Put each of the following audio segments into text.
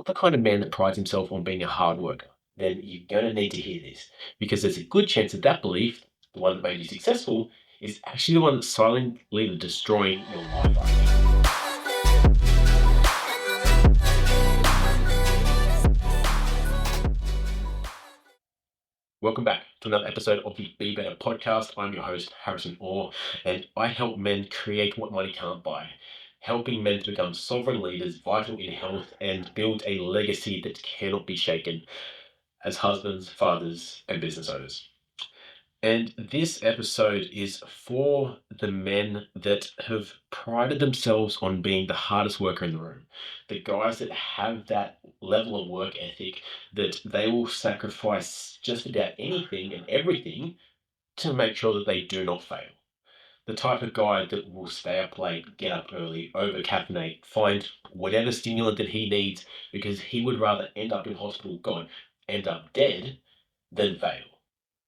not the kind of man that prides himself on being a hard worker, then you're going to need to hear this because there's a good chance that that belief, the one that made you successful, is actually the one that's silently destroying your life right now. Welcome back to another episode of the Be Better podcast. I'm your host, Harrison Orr, and I help men create what money can't buy, helping men to become sovereign leaders, vital in health, and build a legacy that cannot be shaken as husbands, fathers, and business owners. And this episode is for the men that have prided themselves on being the hardest worker in the room. The guys that have that level of work ethic that they will sacrifice just about anything and everything to make sure that they do not fail. The type of guy that will stay up late, get up early, over-caffeinate, find whatever stimulant that he needs because he would rather end up in hospital, end up dead than fail.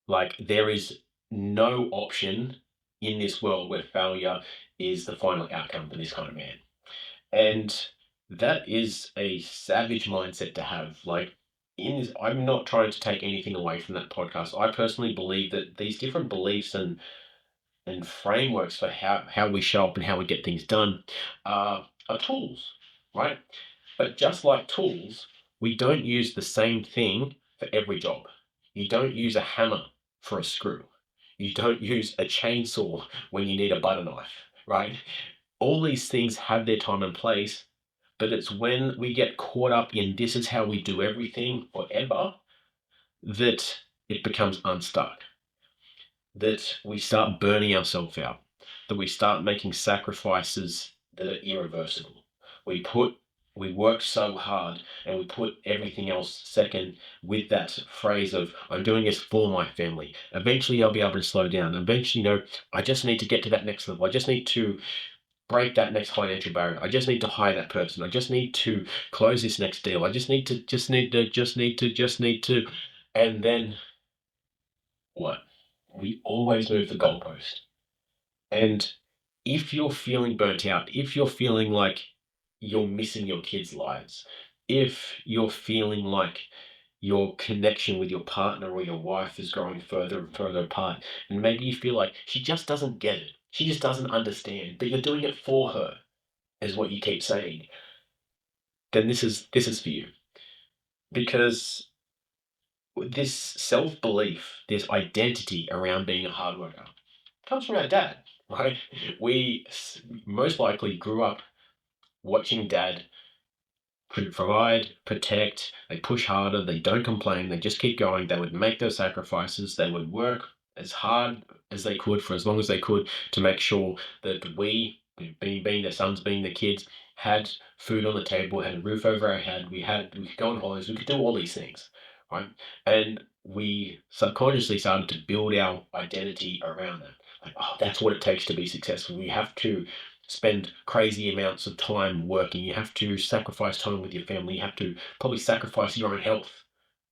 Like, there is no option in this world where failure is the final outcome for this kind of man. And that is a savage mindset to have. Like, I'm not trying to take anything away from that podcast. I personally believe that these different beliefs and frameworks for how we show up and how we get things done are tools, right? But just like tools, we don't use the same thing for every job. You don't use a hammer for a screw. You don't use a chainsaw when you need a butter knife, right? All these things have their time and place, but it's when we get caught up in this is how we do everything forever that it becomes unstuck, that we start burning ourselves out, that we start making sacrifices that are irreversible. We work so hard and we put everything else second with that phrase of, I'm doing this for my family. Eventually I'll be able to slow down. Eventually, I just need to get to that next level. I just need to break that next financial barrier. I just need to hire that person. I just need to close this next deal. I just need to. And then what? We always move the goalpost. And if you're feeling burnt out, if you're feeling like you're missing your kids' lives, if you're feeling like your connection with your partner or your wife is growing further and further apart, and maybe you feel like she just doesn't get it, she just doesn't understand, but you're doing it for her, is what you keep saying, then this is for you. Because this self-belief, this identity around being a hard worker, comes from our dad, right? We most likely grew up watching dad provide, protect, they push harder, they don't complain, they just keep going, they would make those sacrifices, they would work as hard as they could for as long as they could to make sure that we, being their sons, being their kids, had food on the table, had a roof over our head, we could go on holidays, we could do all these things, right? And we subconsciously started to build our identity around that. Like, oh, that's what it takes to be successful. We have to spend crazy amounts of time working. You have to sacrifice time with your family. You have to probably sacrifice your own health,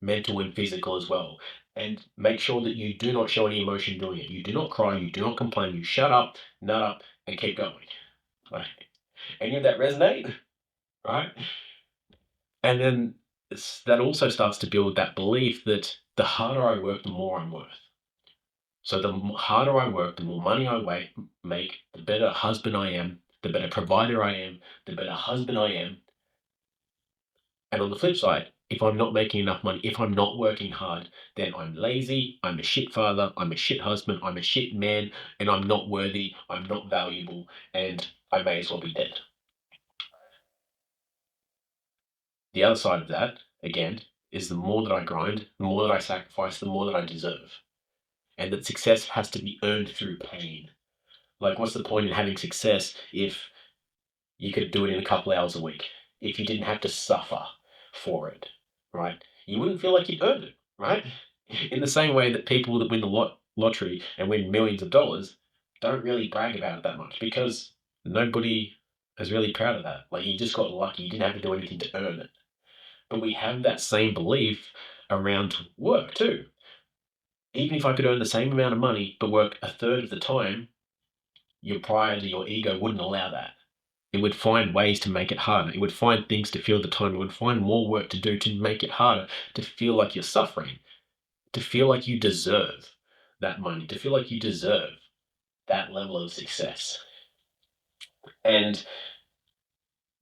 mental and physical as well. And make sure that you do not show any emotion doing it. You do not cry. You do not complain. You shut up, nut up, and keep going. Right? Any of that resonate? Right? And then that also starts to build that belief that the harder I work, the more I'm worth. So the harder I work, the more money I make, the better husband I am, the better provider I am, the better husband I am. And on the flip side, if I'm not making enough money, if I'm not working hard, then I'm lazy, I'm a shit father, I'm a shit husband, I'm a shit man, and I'm not worthy, I'm not valuable, and I may as well be dead. The other side of that, again, is the more that I grind, the more that I sacrifice, the more that I deserve. And that success has to be earned through pain. Like, what's the point in having success if you could do it in a couple hours a week, if you didn't have to suffer for it, right? You wouldn't feel like you'd earned it, right? In the same way that people that win the lottery and win millions of dollars don't really brag about it that much because nobody is really proud of that. Like, you just got lucky, you didn't have to do anything to earn it. But we have that same belief around work too. Even if I could earn the same amount of money but work a third of the time, your pride, your ego wouldn't allow that. It would find ways to make it harder. It would find things to fill the time. It would find more work to do to make it harder, to feel like you're suffering, to feel like you deserve that money, to feel like you deserve that level of success. And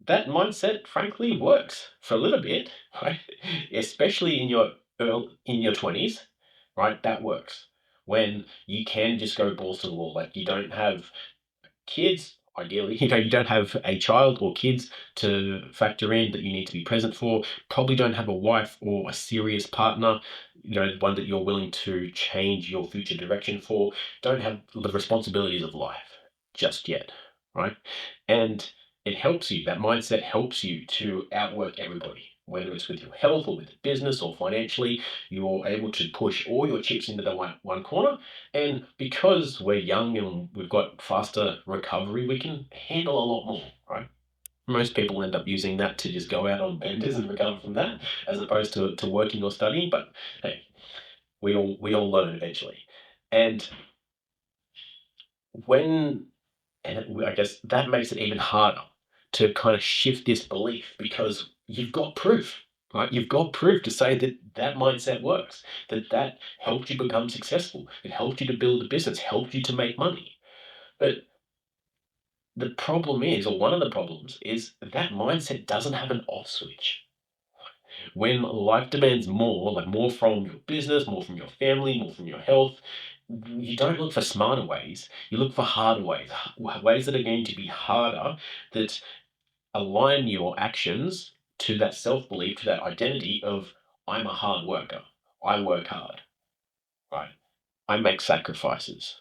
that mindset, frankly, works for a little bit, right? Especially in your 20s, right? That works. When you can just go balls to the wall, like you don't have kids, ideally, you don't have a child or kids to factor in that you need to be present for, probably don't have a wife or a serious partner, one that you're willing to change your future direction for, don't have the responsibilities of life just yet, right? And it helps you, that mindset helps you to outwork everybody. Whether it's with your health or with business or financially, you're able to push all your chips into the one corner. And because we're young and we've got faster recovery, we can handle a lot more, right? Most people end up using that to just go out on benders and recover from that, as opposed to working or studying. But hey, we all learn eventually. And when I guess that makes it even harder to kind of shift this belief because you've got proof, right? You've got proof to say that that mindset works, that helped you become successful. It helped you to build a business, helped you to make money. But the problem is, or one of the problems is that mindset doesn't have an off switch. When life demands more, like more from your business, more from your family, more from your health, you don't look for smarter ways. You look for harder ways, ways that are going to be harder, that align your actions to that self belief, to that identity of I'm a hard worker. I work hard, right? I make sacrifices.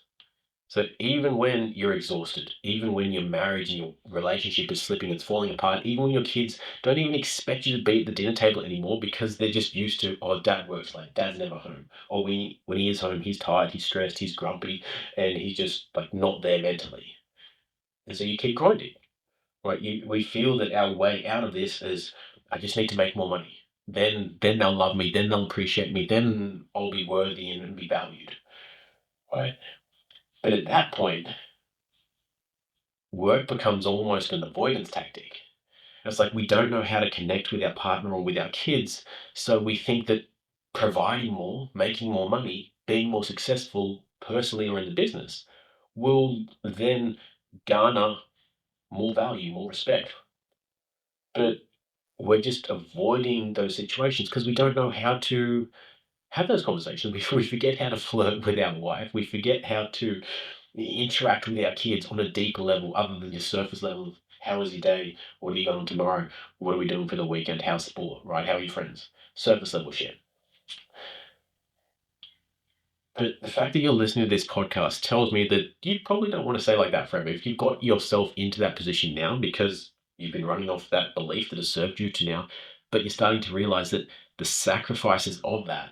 So even when you're exhausted, even when your marriage and your relationship is slipping, it's falling apart, even when your kids don't even expect you to be at the dinner table anymore because they're just used to, oh, dad works late, dad's never home. Or when he is home, he's tired, he's stressed, he's grumpy, and he's just like not there mentally. And so you keep grinding, right? We feel that our way out of this is, I just need to make more money. Then they'll love me, then they'll appreciate me, then I'll be worthy and be valued, right? But at that point, work becomes almost an avoidance tactic. It's like we don't know how to connect with our partner or with our kids, so we think that providing more, making more money, being more successful personally or in the business will then garner more value, more respect. But we're just avoiding those situations because we don't know how to have those conversations. We forget how to flirt with our wife. We forget how to interact with our kids on a deeper level other than just surface level of how was your day? What are you going on tomorrow? What are we doing for the weekend? How's sport? Right? How are your friends? Surface level shit. But the fact that you're listening to this podcast tells me that you probably don't want to stay like that forever. If you've got yourself into that position now because you've been running off that belief that has served you to now, but you're starting to realize that the sacrifices of that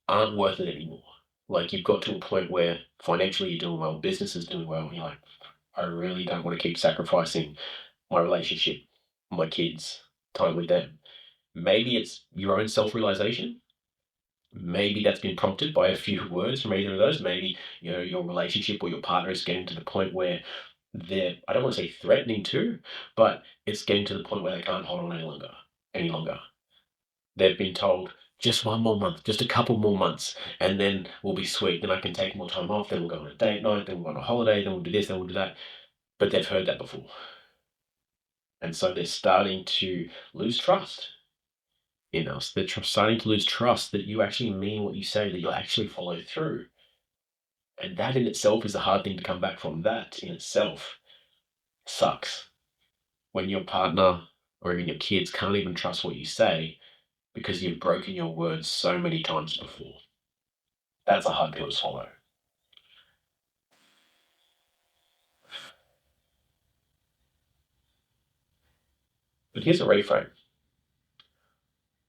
aren't worth it anymore. Like you've got to a point where financially you're doing well, business is doing well, and you're like, I really don't want to keep sacrificing my relationship, my kids, time with them. Maybe it's your own self realization. Maybe that's been prompted by a few words from either of those. Maybe your relationship or your partner is getting to the point where they're, I don't want to say threatening to, but it's getting to the point where they can't hold on any longer. Any longer. They've been told just one more month, just a couple more months, and then we'll be sweet. Then I can take more time off. Then we'll go on a date night. Then we'll go on a holiday. Then we'll do this. Then we'll do that. But they've heard that before. And so they're starting to lose trust in us. They're starting to lose trust that you actually mean what you say, that you'll actually follow through. And that in itself is a hard thing to come back from. That in itself sucks. When your partner or even your kids can't even trust what you say because you've broken your words so many times before. That's a hard pill to swallow. But here's a reframe.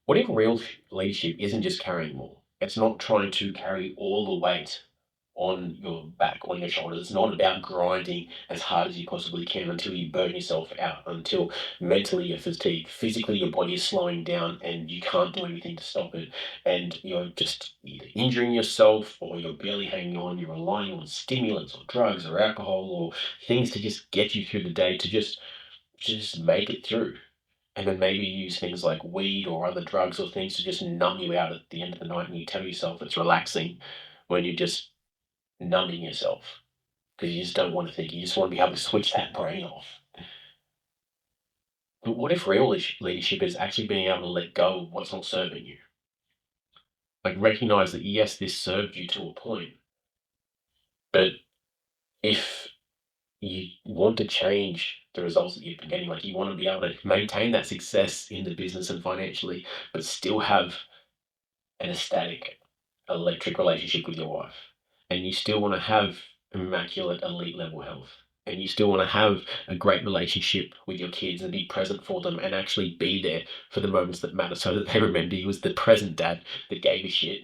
What if real leadership isn't just carrying more? It's not trying to carry all the weight on your back, on your shoulders. It's not about grinding as hard as you possibly can until you burn yourself out, until mentally you're fatigued, physically your body is slowing down and you can't do anything to stop it. And you're just either injuring yourself or you're barely hanging on, you're relying on stimulants or drugs or alcohol or things to just get you through the day, to just make it through. And then maybe use things like weed or other drugs or things to just numb you out at the end of the night, and you tell yourself it's relaxing when you're just numbing yourself because you just don't want to think. You just want to be able to switch that brain off. But what if real leadership is actually being able to let go of what's not serving you? Like, recognize that yes, this served you to a point, but if you want to change the results that you've been getting, like you want to be able to maintain that success in the business and financially, but still have an ecstatic, electric relationship with your wife, and you still want to have immaculate, elite level health, and you still want to have a great relationship with your kids and be present for them and actually be there for the moments that matter so that they remember you as the present dad that gave a shit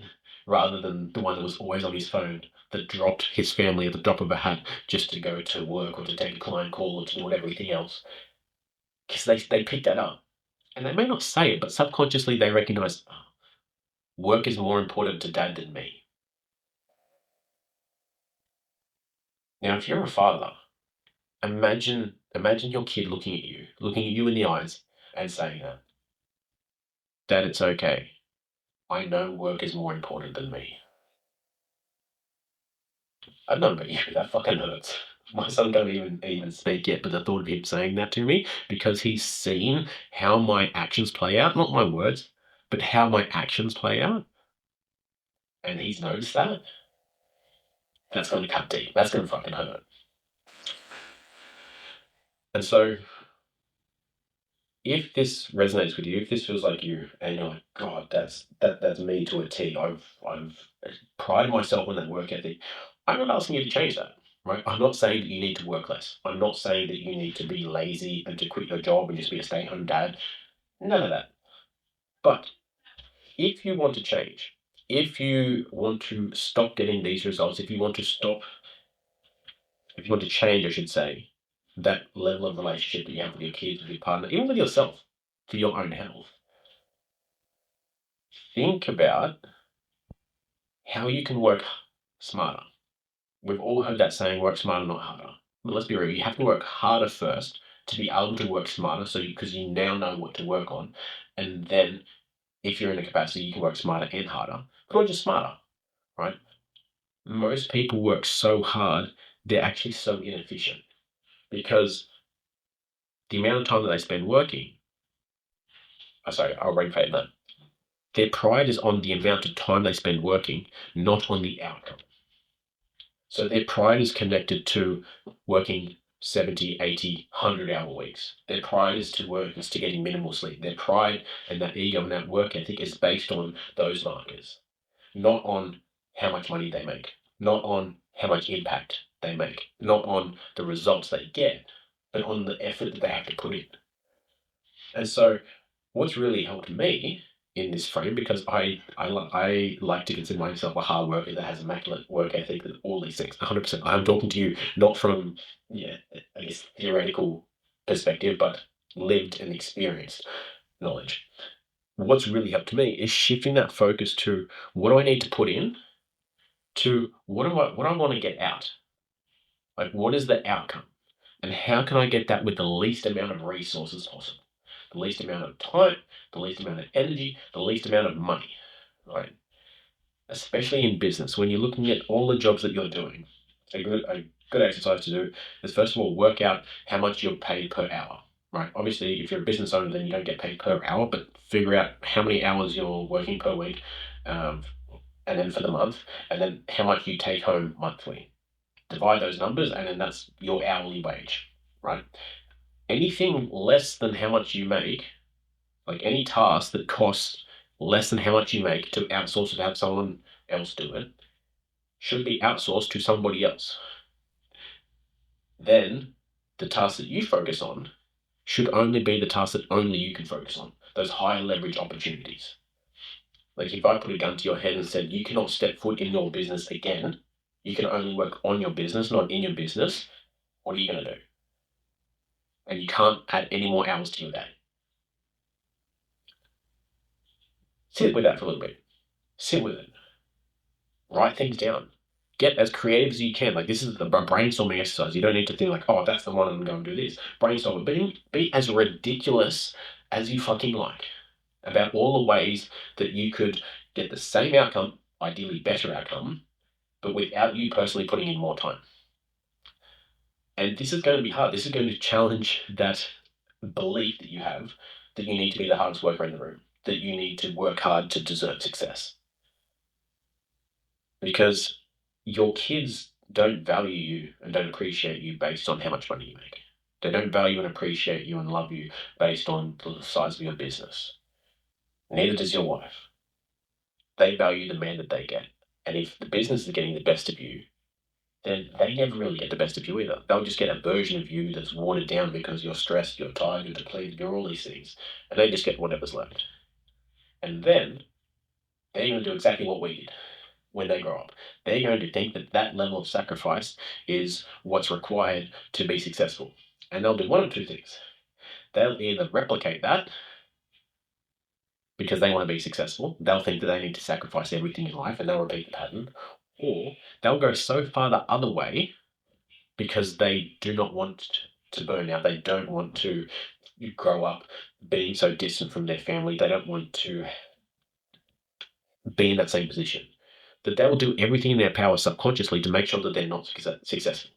rather than the one that was always on his phone, that dropped his family at the drop of a hat just to go to work or to take a client call or to do everything else. Because they picked that up. And they may not say it, but subconsciously they recognize, oh, work is more important to dad than me. Now, if you're a father, imagine your kid looking at you in the eyes and saying that, Dad, it's okay. I know work is more important than me. I don't know about you, that fucking hurts. My son can't even speak yet, but the thought of him saying that to me, because he's seen how my actions play out, not my words, but how my actions play out, and he's noticed that, that's going to cut deep. That's going to fucking hurt. And so, if this resonates with you, if this feels like you, and you're like, God, that's me to a T. I've prided myself on that work ethic. I'm not asking you to change that, right? I'm not saying that you need to work less. I'm not saying that you need to be lazy and to quit your job and just be a stay-at-home dad. None of that. But if you want to change, if you want to stop getting these results, if you want to change, I should say, that level of relationship that you have with your kids, with your partner, even with yourself, for your own health, think about how you can work smarter. We've all heard that saying, work smarter, not harder. But let's be real, you have to work harder first to be able to work smarter, because you now know what to work on. And then if you're in a capacity, you can work smarter and harder, but not just smarter, right? Most people work so hard, they're actually so inefficient because the amount of time that they spend working, I'll rephrase that. Their pride is on the amount of time they spend working, not on the outcome. So their pride is connected to working 70, 80, 100-hour weeks. Their pride is to getting minimal sleep. Their pride and that ego and that work ethic is based on those markers, not on how much money they make, not on how much impact they make, not on the results they get, but on the effort that they have to put in. And so what's really helped me in this frame, because I like to consider myself a hard worker that has immaculate work ethic, that all these things, 100%. I'm talking to you not from, I guess, theoretical perspective, but lived and experienced knowledge. What's really helped me is shifting that focus to what do I need to put in, to what I want to get out. Like, what is the outcome? And how can I get that with the least amount of resources possible? The least amount of time, the least amount of energy, the least amount of money, right? Especially in business, when you're looking at all the jobs that you're doing, a good exercise to do is, first of all, work out how much you're paid per hour, right? Obviously, if you're a business owner, then you don't get paid per hour, but figure out how many hours you're working per week, and then for the month, and then how much you take home monthly. Divide those numbers, and then that's your hourly wage, right? Anything less than how much you make, like any task that costs less than how much you make to outsource it to have someone else do it, should be outsourced to somebody else. Then the tasks that you focus on should only be the tasks that only you can focus on, those higher leverage opportunities. Like, if I put a gun to your head and said, you cannot step foot in your business again you can only work on your business, not in your business, what are you going to do? And you can't add any more hours to your day. Sit with that for a little bit. Sit with it. Write things down. Get as creative as you can. Like, this is the brainstorming exercise. You don't need to think like, oh, that's the one I'm going to do this. Brainstorm. Be as ridiculous as you fucking like about all the ways that you could get the same outcome, ideally better outcome, but without you personally putting in more time. And this is going to be hard. This is going to challenge that belief that you have that you need to be the hardest worker in the room, that you need to work hard to deserve success. Because your kids don't value you and don't appreciate you based on how much money you make. They don't value and appreciate you and love you based on the size of your business. Neither does your wife. They value the man that they get. And if the business is getting the best of you, then they never really get the best of you either. They'll just get a version of you that's watered down because you're stressed, you're tired, you're depleted, you're all these things. And they just get whatever's left. And then they're going to do exactly what we did when they grow up. They're going to think that that level of sacrifice is what's required to be successful. And they'll do one of two things. They'll either replicate that because they want to be successful. They'll think that they need to sacrifice everything in life and they'll repeat the pattern. Or they'll go so far the other way because they do not want to burn out. They don't want to grow up being so distant from their family. They don't want to be in that same position. That they will do everything in their power subconsciously to make sure that they're not successful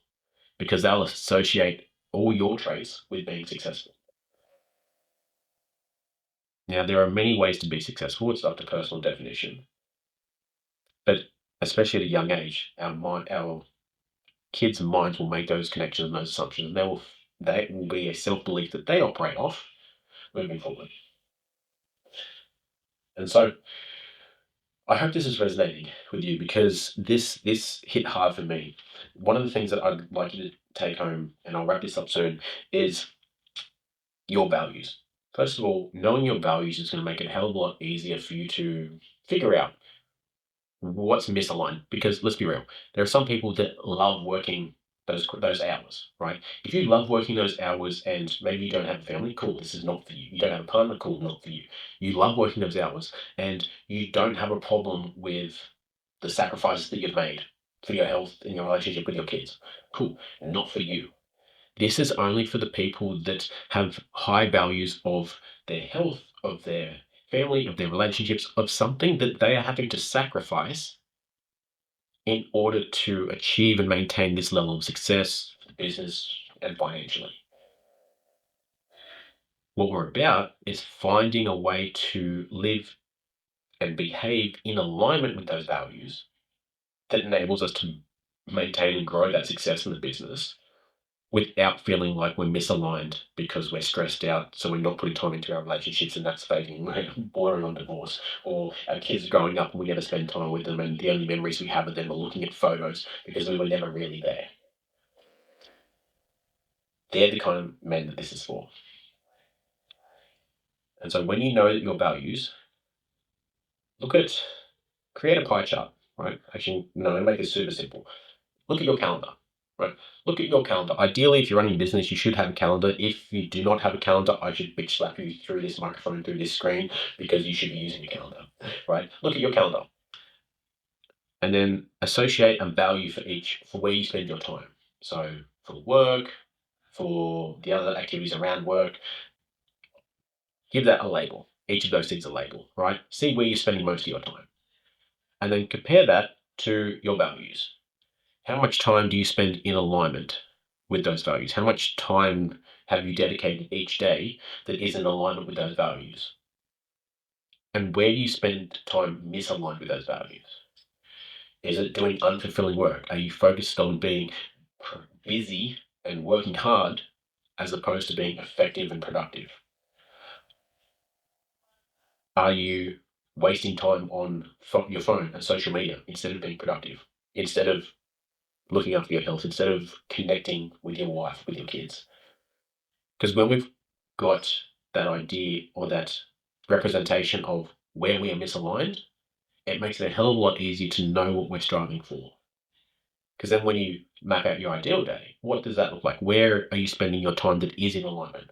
because they'll associate all your traits with being successful. Now, there are many ways to be successful. It's up to personal definition. But especially at a young age, our kids' minds will make those connections and those assumptions, and they will be a self-belief that they operate off moving forward. And so I hope this is resonating with you because this hit hard for me. One of the things that I'd like you to take home, and I'll wrap this up soon, is your values. First of all, knowing your values is going to make it a hell of a lot easier for you to figure out what's misaligned. Because let's be real, there are some people that love working those hours, right? If you love working those hours and maybe you don't have a family, cool, this is not for you. You don't have a partner, cool, not for you. You love working those hours and you don't have a problem with the sacrifices that you've made for your health and your relationship with your kids, cool, not for you. This is only for the people that have high values of their health, of their family, of their relationships, of something that they are having to sacrifice in order to achieve and maintain this level of success, business, and financially. What we're about is finding a way to live and behave in alignment with those values that enables us to maintain and grow that success in the business without feeling like we're misaligned because we're stressed out, so we're not putting time into our relationships and that's fading, we're bordering on divorce, or our kids are growing up and we never spend time with them and the only memories we have of them are looking at photos because we were never really there. They're the kind of men that this is for. And so when you know that your values, create a pie chart, right? Actually, no, make it super simple. Look at your calendar. Right. Look at your calendar. Ideally, if you're running a business, you should have a calendar. If you do not have a calendar, I should bitch slap you through this microphone, through this screen, because you should be using your calendar. Right? Look at your calendar. And then associate a value for where you spend your time. So for work, for the other activities around work, give that a label. Each of those things a label, right? See where you're spending most of your time. And then compare that to your values. How much time do you spend in alignment with those values? How much time have you dedicated each day that is in alignment with those values? And where do you spend time misaligned with those values? Is it doing unfulfilling work? Are you focused on being busy and working hard as opposed to being effective and productive? Are you wasting time on your phone and social media instead of being productive? Instead of looking after your health, instead of connecting with your wife, with your kids? Because when we've got that idea or that representation of where we are misaligned, it makes it a hell of a lot easier to know what we're striving for. Because then when you map out your ideal day, what does that look like? Where are you spending your time that is in alignment?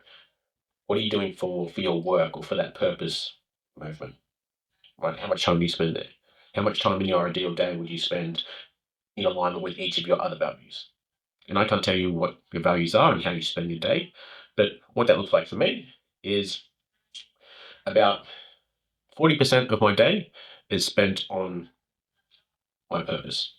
What are you doing for your work or for that purpose movement? Right? How much time do you spend there? How much time in your ideal day would you spend in alignment with each of your other values? And I can't tell you what your values are and how you spend your day, but what that looks like for me is about 40% of my day is spent on my purpose.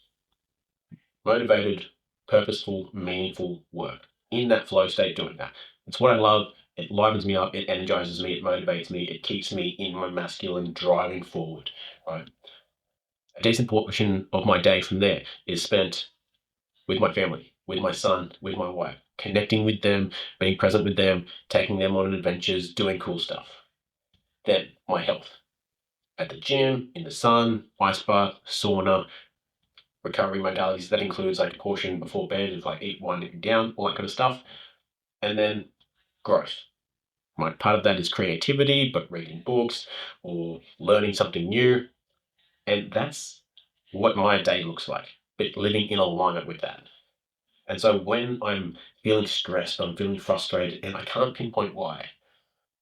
Motivated, purposeful, meaningful work. In that flow state, doing that. It's what I love. It livens me up. It energizes me. It motivates me. It keeps me in my masculine driving forward. Right. A decent portion of my day from there is spent with my family, with my son, with my wife, connecting with them, being present with them, taking them on adventures, doing cool stuff. Then my health. At the gym, in the sun, ice bath, sauna, recovery modalities. That includes like a portion before bed of like eat, winding down, all that kind of stuff. And then growth. Right, part of that is creativity, but reading books or learning something new. And that's what my day looks like, but living in alignment with that. And so when I'm feeling stressed, I'm feeling frustrated, and I can't pinpoint why,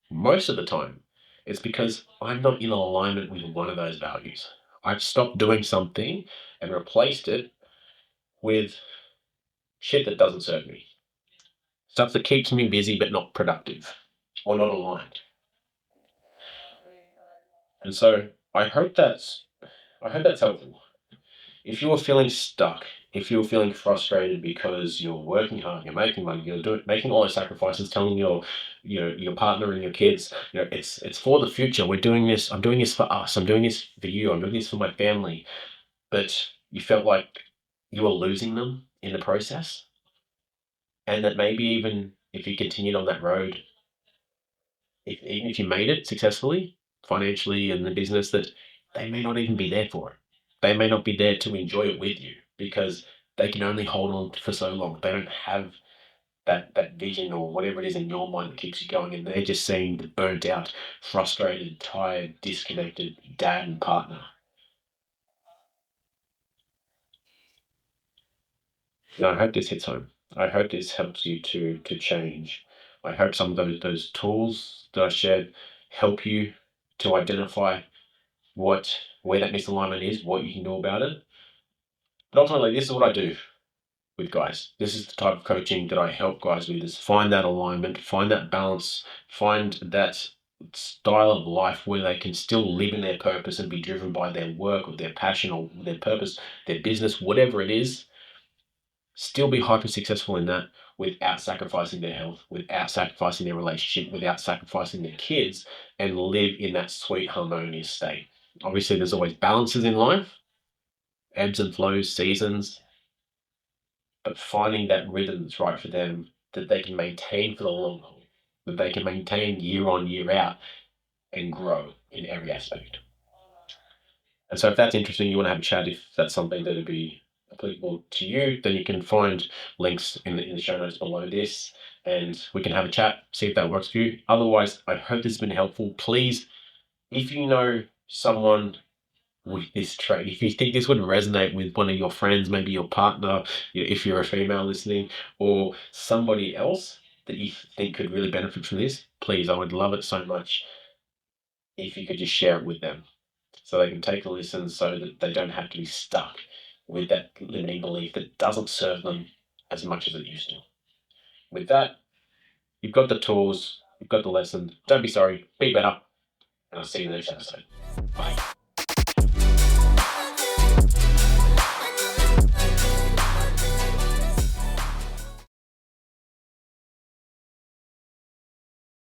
most of the time it's because I'm not in alignment with one of those values. I've stopped doing something and replaced it with shit that doesn't serve me. Stuff that keeps me busy but not productive or not aligned. And so I hope that's helpful. If you're feeling stuck, if you're feeling frustrated because you're working hard, you're making money, making all those sacrifices, telling your partner and your kids, it's for the future. We're doing this. I'm doing this for us. I'm doing this for you. I'm doing this for my family. But you felt like you were losing them in the process, and that maybe even if you continued on that road, even if you made it successfully, financially in the business, that they may not even be there for it. They may not be there to enjoy it with you because they can only hold on for so long. They don't have that vision or whatever it is in your mind that keeps you going, and they're just seeing the burnt out, frustrated, tired, disconnected dad and partner. And I hope this hits home. I hope this helps you to change. I hope some of those tools that I shared help you to identify where that misalignment is, what you can do about it. But ultimately, this is what I do with guys. This is the type of coaching that I help guys with: is find that alignment, find that balance, find that style of life where they can still live in their purpose and be driven by their work or their passion or their purpose, their business, whatever it is, still be hyper successful in that without sacrificing their health, without sacrificing their relationship, without sacrificing their kids, and live in that sweet, harmonious state. Obviously, there's always balances in life, ebbs and flows, seasons, but finding that rhythm that's right for them, that they can maintain for the long haul, that they can maintain year on, year out, and grow in every aspect. And so if that's interesting, you want to have a chat, if that's something that would be applicable to you, then you can find links in the show notes below this, and we can have a chat, see if that works for you. Otherwise, I hope this has been helpful. Please, if you know someone with this trait, if you think this would resonate with one of your friends, maybe your partner, if you're a female listening, or somebody else that you think could really benefit from this, please, I would love it so much if you could just share it with them so they can take a listen, so that they don't have to be stuck with that limiting belief that doesn't serve them as much as it used to. With that, you've got the tools, you've got the lesson. Don't be sorry, be better, and I'll see you in the next episode. Bye.